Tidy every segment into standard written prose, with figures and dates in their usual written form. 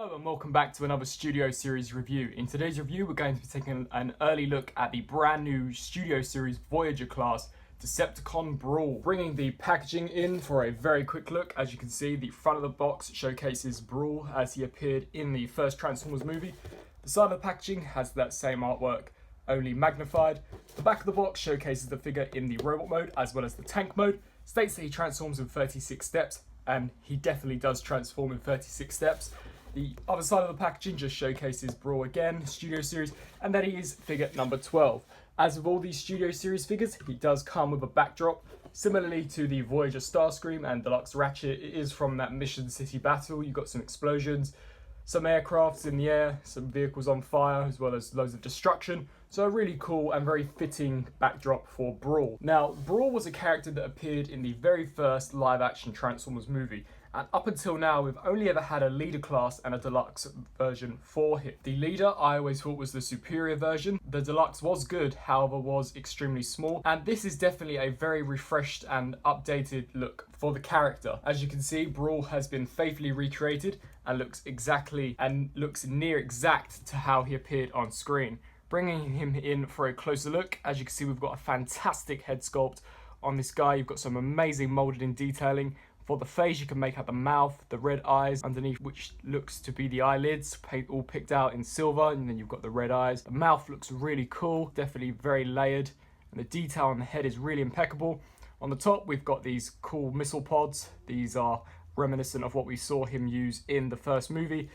Hello and welcome back to another Studio Series review. In today's review we're going to be taking an early look at the brand new Studio Series Voyager class Decepticon Brawl. Bringing the packaging in for a very quick look. As you can see, the front of the box showcases Brawl as he appeared in the first Transformers movie. The side of the packaging has that same artwork, only magnified. The back of the box showcases the figure in the robot mode as well as the tank mode. States that he transforms in 36 steps, and he definitely does transform in 36 steps. The other side of the packaging just showcases Brawl again, Studio Series, and that he is figure number 12. As with all these Studio Series figures, he does come with a backdrop. Similarly to the Voyager Starscream and Deluxe Ratchet, it is from that Mission City battle. You've got some explosions, some aircrafts in the air, some vehicles on fire, as well as loads of destruction. So a really cool and very fitting backdrop for Brawl. Now, Brawl was a character that appeared in the very first live-action Transformers movie. And up until now, we've only ever had a Leader Class and a Deluxe version for him. The Leader, I always thought, was the superior version. The Deluxe was good, however, was extremely small. And this is definitely a very refreshed and updated look for the character. As you can see, Brawl has been faithfully recreated and looks near exact to how he appeared on screen. Bringing him in for a closer look, as you can see, we've got a fantastic head sculpt on this guy. You've got some amazing molded in detailing. For the face, you can make out the mouth, the red eyes underneath, which looks to be the eyelids, all picked out in silver, and then you've got the red eyes. The mouth looks really cool, definitely very layered, and the detail on the head is really impeccable. On the top, we've got these cool missile pods. These are reminiscent of what we saw him use in the first movie.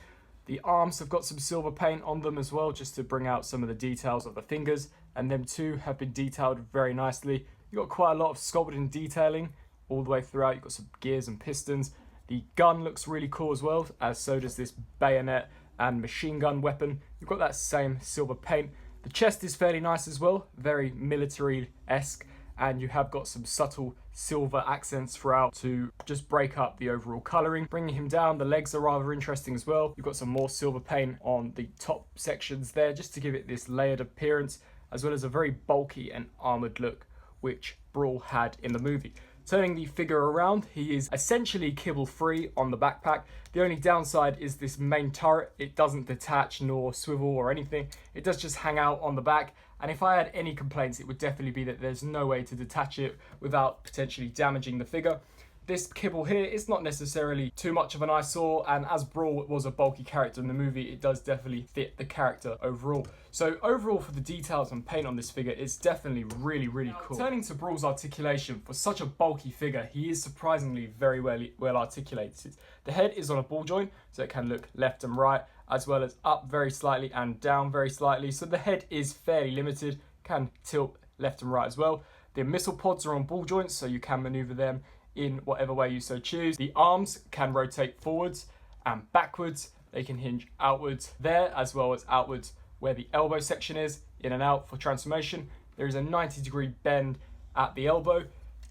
The arms have got some silver paint on them as well, just to bring out some of the details of the fingers, and them too have been detailed very nicely. You've got quite a lot of sculpted in detailing all the way throughout. You've got some gears and pistons. The gun looks really cool as well, as so does this bayonet and machine gun weapon. You've got that same silver paint. The chest is fairly nice as well, very military-esque, and you have got some subtle silver accents throughout to just break up the overall colouring. Bringing him down, the legs are rather interesting as well. You've got some more silver paint on the top sections there, just to give it this layered appearance, as well as a very bulky and armoured look, which Brawl had in the movie. Turning the figure around, he is essentially kibble-free on the backpack. The only downside is this main turret. It doesn't detach nor swivel or anything. It does just hang out on the back. And if I had any complaints, it would definitely be that there's no way to detach it without potentially damaging the figure. This kibble here is not necessarily too much of an eyesore, and as Brawl was a bulky character in the movie, it does definitely fit the character overall. So overall, for the details and paint on this figure, it's definitely really cool. Turning to Brawl's articulation, for such a bulky figure, he is surprisingly very well articulated. The head is on a ball joint, so it can look left and right, as well as up very slightly and down very slightly. So the head is fairly limited, can tilt left and right as well. The missile pods are on ball joints, so you can maneuver them in whatever way you so choose. The arms can rotate forwards and backwards. They can hinge outwards there, as well as outwards where the elbow section is, in and out for transformation. There is a 90-degree bend at the elbow.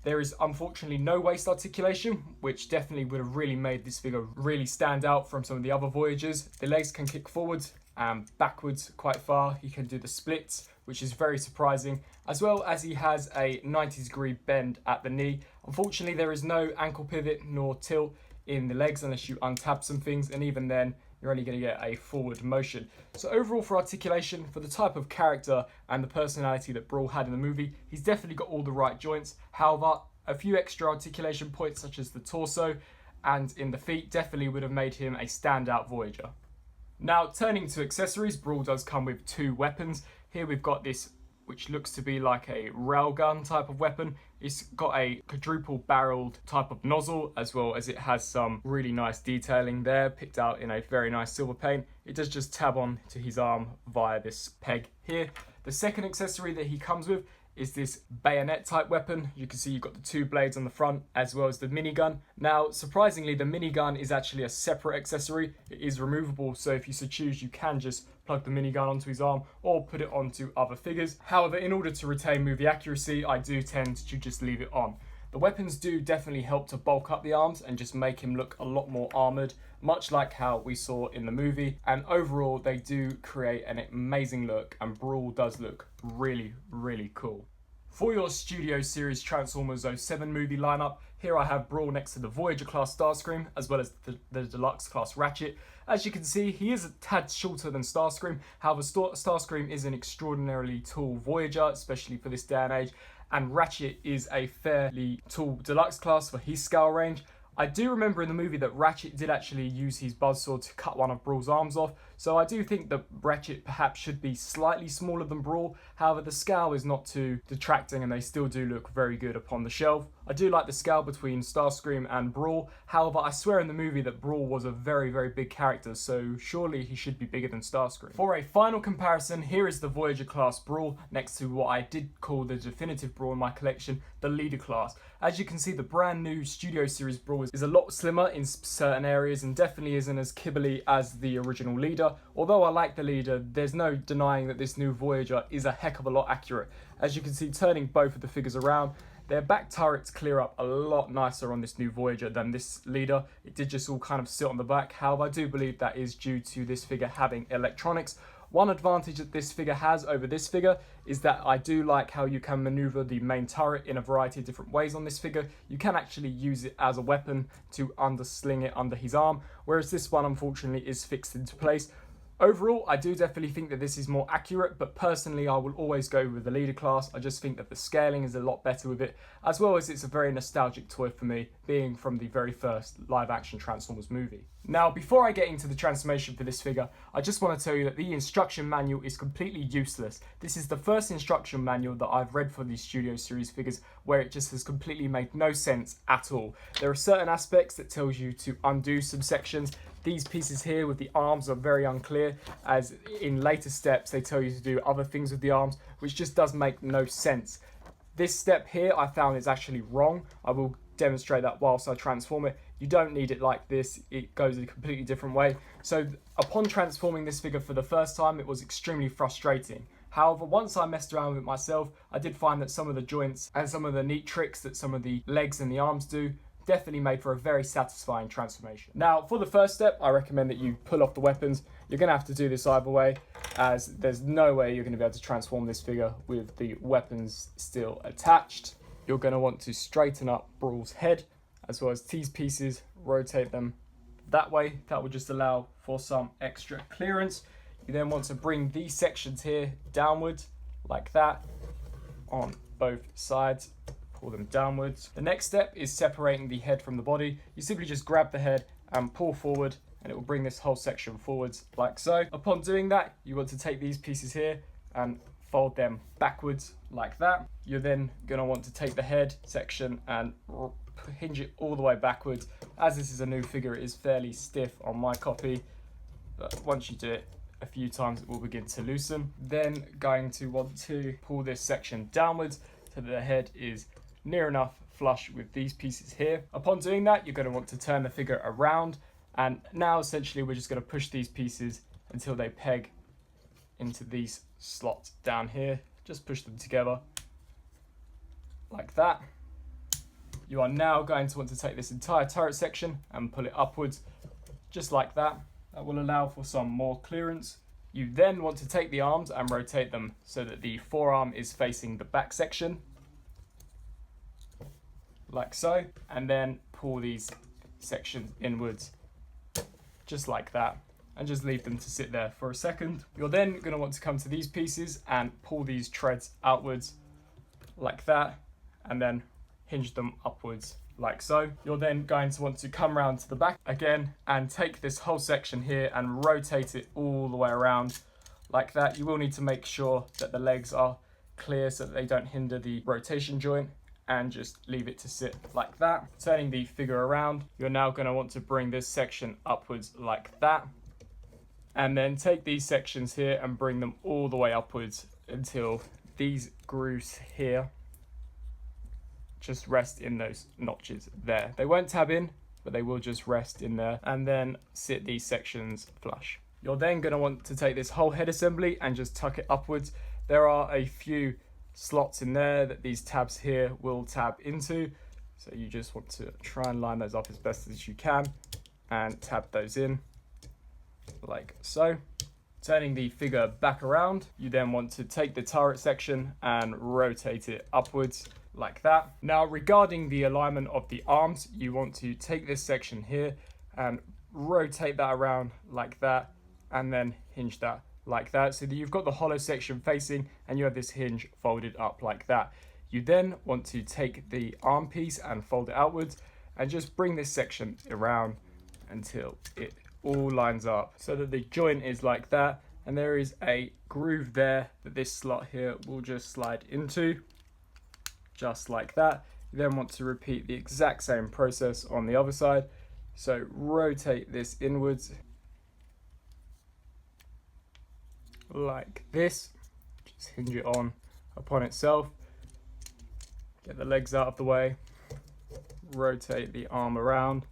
There is unfortunately no waist articulation, which definitely would have really made this figure really stand out from some of the other Voyagers. The legs can kick forwards and backwards quite far. He can do the splits, which is very surprising, as well as he has a 90-degree bend at the knee. Unfortunately, there is no ankle pivot nor tilt in the legs unless you untap some things, and even then, you're only going to get a forward motion. So overall, for articulation, for the type of character and the personality that Brawl had in the movie, he's definitely got all the right joints. However, a few extra articulation points, such as the torso and in the feet, definitely would have made him a standout Voyager. Now, turning to accessories, Brawl does come with two weapons. Here we've got this, which looks to be like a railgun type of weapon. It's got a quadruple barreled type of nozzle, as well as it has some really nice detailing there, picked out in a very nice silver paint. It does just tab on to his arm via this peg here. The second accessory that he comes with is this bayonet type weapon. You can see you've got the two blades on the front, as well as the minigun. Now, surprisingly, the minigun is actually a separate accessory. It is removable, so if you so choose, you can just plug the minigun onto his arm or put it onto other figures. However, in order to retain movie accuracy, I do tend to just leave it on. The weapons do definitely help to bulk up the arms and just make him look a lot more armoured, much like how we saw in the movie. And overall, they do create an amazing look, and Brawl does look really cool. For your Studio Series Transformers 07 movie lineup, Here I have Brawl next to the Voyager class Starscream, as well as the Deluxe class Ratchet. As you can see, he is a tad shorter than Starscream. However, Starscream is an extraordinarily tall Voyager, especially for this day and age, and Ratchet is a fairly tall Deluxe class for his scale range. I do remember in the movie that Ratchet did actually use his buzzsaw to cut one of Brawl's arms off, so I do think that Ratchet perhaps should be slightly smaller than Brawl. However, the scale is not too detracting and they still do look very good upon the shelf. I do like the scale between Starscream and Brawl. However, I swear in the movie that Brawl was a very, very big character, so surely he should be bigger than Starscream. For a final comparison, here is the Voyager class Brawl next to what I did call the definitive Brawl in my collection, the Leader class. As you can see, the brand new Studio Series Brawl is a lot slimmer in certain areas and definitely isn't as kibbly as the original Leader. Although I like the Leader, there's no denying that this new Voyager is a heck of a lot accurate. As you can see, turning both of the figures around, their back turrets clear up a lot nicer on this new Voyager than this Leader. It did just all kind of sit on the back. However, I do believe that is due to this figure having electronics. One advantage that this figure has over this figure is that I do like how you can maneuver the main turret in a variety of different ways on this figure. You can actually use it as a weapon to undersling it under his arm, whereas this one unfortunately is fixed into place. Overall, I do definitely think that this is more accurate, but personally I will always go with the Leader class. I just think that the scaling is a lot better with it, as well as it's a very nostalgic toy for me, being from the very first live action Transformers movie. Now, before I get into the transformation for this figure, I just want to tell you that the instruction manual is completely useless. This is the first instruction manual that I've read for these Studio Series figures where it just has completely made no sense at all. There are certain aspects that tells you to undo some sections. These pieces here with the arms are very unclear, as in later steps they tell you to do other things with the arms, which just does make no sense. This step here I found is actually wrong. I will demonstrate that whilst I transform it. You don't need it like this, it goes a completely different way. So upon transforming this figure for the first time, it was extremely frustrating. However, once I messed around with it myself, I did find that some of the joints and some of the neat tricks that some of the legs and the arms do definitely made for a very satisfying transformation. Now, for the first step, I recommend that you pull off the weapons. You're going to have to do this either way, as there's no way you're going to be able to transform this figure with the weapons still attached. You're going to want to straighten up Brawl's head, as well as these pieces, rotate them that way. That will just allow for some extra clearance. You then want to bring these sections here downwards, like that, on both sides. Pull them downwards. The next step is separating the head from the body. You simply just grab the head and pull forward, and it will bring this whole section forwards like so. Upon doing that, you want to take these pieces here and fold them backwards like that. You're then going to want to take the head section and hinge it all the way backwards. As this is a new figure, it is fairly stiff on my copy, but once you do it a few times, it will begin to loosen. Then going to want to pull this section downwards so that the head is near enough flush with these pieces here. Upon doing that, you're going to want to turn the figure around, and now essentially we're just going to push these pieces until they peg into these slots down here. Just push them together like that. You are now going to want to take this entire turret section and pull it upwards just like that. That will allow for some more clearance. You then want to take the arms and rotate them so that the forearm is facing the back section, like so, and then pull these sections inwards just like that, and just leave them to sit there for a second. You're then going to want to come to these pieces and pull these treads outwards like that, and then hinge them upwards like so. You're then going to want to come around to the back again and take this whole section here and rotate it all the way around like that. You will need to make sure that the legs are clear so that they don't hinder the rotation joint, and just leave it to sit like that. Turning the figure around, you're now going to want to bring this section upwards like that, and then take these sections here and bring them all the way upwards until these grooves here just rest in those notches there. They won't tab in, but they will just rest in there, and then sit these sections flush. You're then going to want to take this whole head assembly and just tuck it upwards. There are a few slots in there that these tabs here will tab into, so you just want to try and line those up as best as you can and tab those in like so. Turning the figure back around, you then want to take the turret section and rotate it upwards like that. Now regarding the alignment of the arms, you want to take this section here and rotate that around like that, and then hinge that like that, so that you've got the hollow section facing and you have this hinge folded up like that. You then want to take the arm piece and fold it outwards and just bring this section around until it all lines up so that the joint is like that, and there is a groove there that this slot here will just slide into, just like that. You then want to repeat the exact same process on the other side. So rotate this inwards like this, just hinge it on upon itself, get the legs out of the way, rotate the arm around,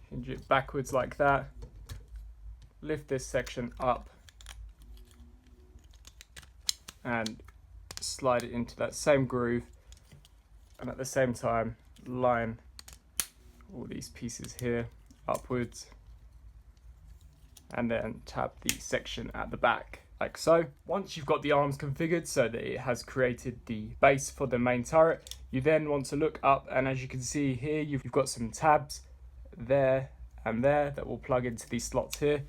hinge it backwards like that, lift this section up and slide it into that same groove, and at the same time line all these pieces here upwards, and then tap the section at the back like so. Once you've got the arms configured so that it has created the base for the main turret, you then want to look up, and as you can see here, you've got some tabs there and there that will plug into these slots here.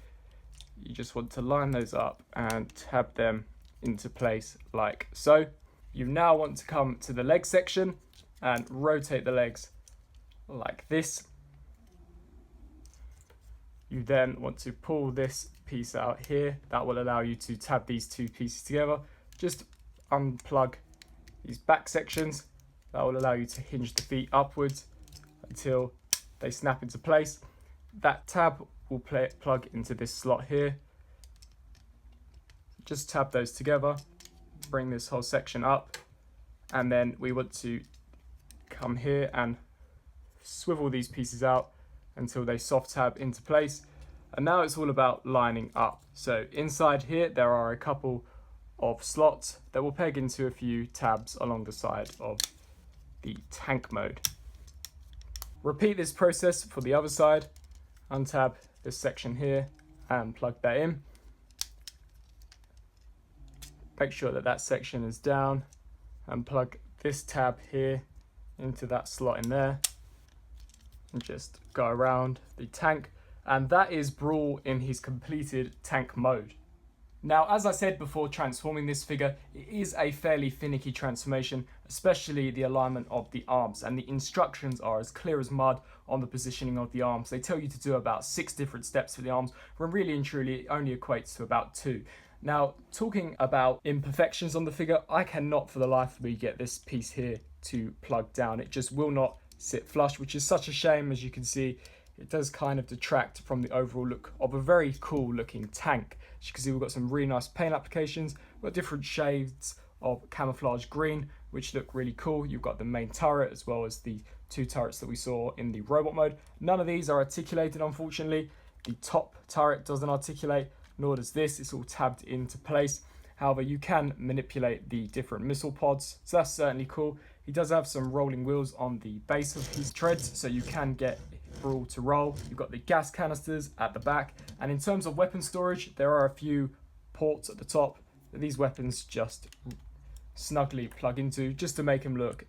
You just want to line those up and tab them into place like so. You now want to come to the leg section and rotate the legs like this. You then want to pull this piece out here. That will allow you to tab these two pieces together. Just unplug these back sections. That will allow you to hinge the feet upwards until they snap into place. That tab will plug into this slot here. Just tab those together, bring this whole section up, and then we want to come here and swivel these pieces out until they soft tab into place. And now it's all about lining up. So inside here there are a couple of slots that will peg into a few tabs along the side of the tank mode. Repeat this process for the other side. Untab this section here and plug that in. Make sure that that section is down and plug this tab here into that slot in there, and just go around the tank. And that is Brawl in his completed tank mode. Now, as I said before transforming this figure, it is a fairly finicky transformation, especially the alignment of the arms, and the instructions are as clear as mud on the positioning of the arms. They tell you to do about 6 different steps for the arms, when really and truly it only equates to about 2. Now, talking about imperfections on the figure, I cannot for the life of me get this piece here to plug down. It just will not sit flush, which is such a shame. As you can see, it does kind of detract from the overall look of a very cool looking tank. As you can see, we've got some really nice paint applications. We've got different shades of camouflage green, which look really cool. You've got the main turret as well as the 2 turrets that we saw in the robot mode. None of these are articulated, unfortunately. The top turret doesn't articulate, nor does this. It's all tabbed into place. However, you can manipulate the different missile pods, so that's certainly cool. He does have some rolling wheels on the base of his treads, so you can get Brawl to roll. You've got the gas canisters at the back, and in terms of weapon storage, there are a few ports at the top that these weapons just snugly plug into, just to make him look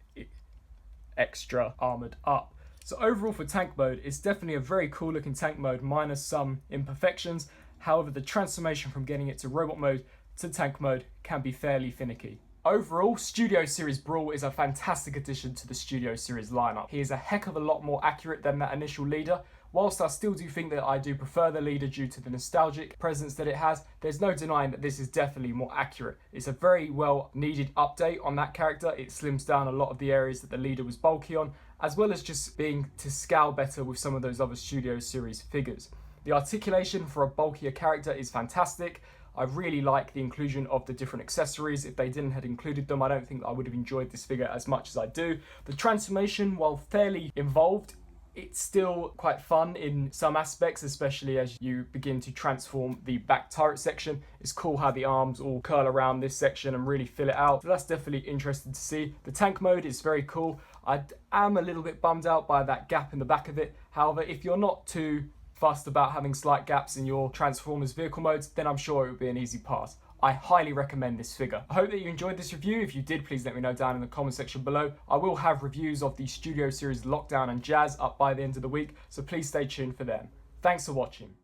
extra armored up. So overall for tank mode, it's definitely a very cool looking tank mode, minus some imperfections. However, the transformation from getting it to robot mode to tank mode can be fairly finicky. Overall, Studio Series Brawl is a fantastic addition to the Studio Series lineup. He is a heck of a lot more accurate than that initial Leader. Whilst I still do think that I do prefer the Leader due to the nostalgic presence that it has, there's no denying that this is definitely more accurate. It's a very well needed update on that character. It slims down a lot of the areas that the Leader was bulky on, as well as just being to scale better with some of those other Studio Series figures. The articulation for a bulkier character is fantastic. I really like the inclusion of the different accessories. If they didn't have included them, I don't think I would have enjoyed this figure as much as I do. The transformation, while fairly involved, it's still quite fun in some aspects, especially as you begin to transform the back turret section. It's cool how the arms all curl around this section and really fill it out. So that's definitely interesting to see. The tank mode is very cool. I am a little bit bummed out by that gap in the back of it. However, if you're not too fussed about having slight gaps in your Transformers vehicle modes, then I'm sure it would be an easy pass. I highly recommend this figure. I hope that you enjoyed this review. If you did, please let me know down in the comment section below. I will have reviews of the Studio Series Lockdown and Jazz up by the end of the week, so please stay tuned for them. Thanks for watching.